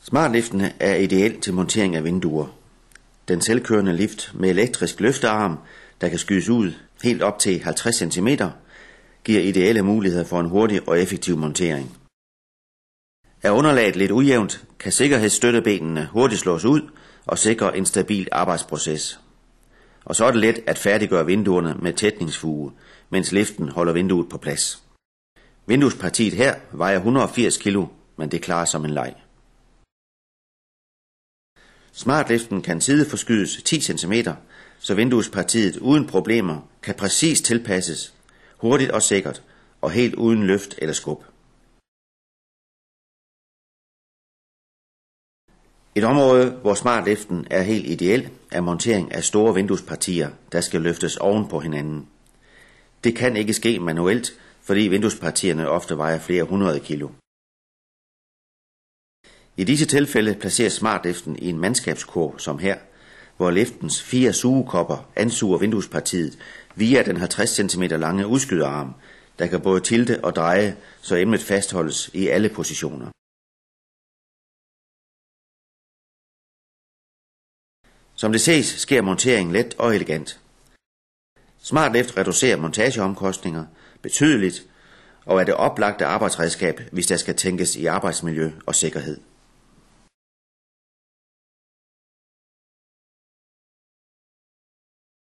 Smartliften er ideel til montering af vinduer. Den selvkørende lift med elektrisk løftearm, der kan skydes ud helt op til 50 cm, giver ideelle muligheder for en hurtig og effektiv montering. Er underlaget lidt ujævnt, kan sikkerhedsstøttebenene hurtigt slås ud og sikre en stabil arbejdsproces. Og så er det let at færdiggøre vinduerne med tætningsfuge, mens liften holder vinduet på plads. Vinduespartiet her vejer 180 kg, men det klarer som en leg. Smartliften kan sideforskydes 10 cm, så vinduespartiet uden problemer kan præcis tilpasses, hurtigt og sikkert, og helt uden løft eller skub. Et område, hvor smartliften er helt ideel, er montering af store vinduespartier, der skal løftes oven på hinanden. Det kan ikke ske manuelt, fordi vinduespartierne ofte vejer flere 100 kilo. I disse tilfælde placeres smartliften i en mandskabskurv som her, hvor liftens 4 sugekopper ansuger vinduespartiet via den 50 cm lange udskyderarm, der kan både tilte og dreje, så emnet fastholdes i alle positioner. Som det ses, sker monteringen let og elegant. Smartlift reducerer montageomkostninger betydeligt og er det oplagte arbejdsredskab, hvis der skal tænkes i arbejdsmiljø og sikkerhed.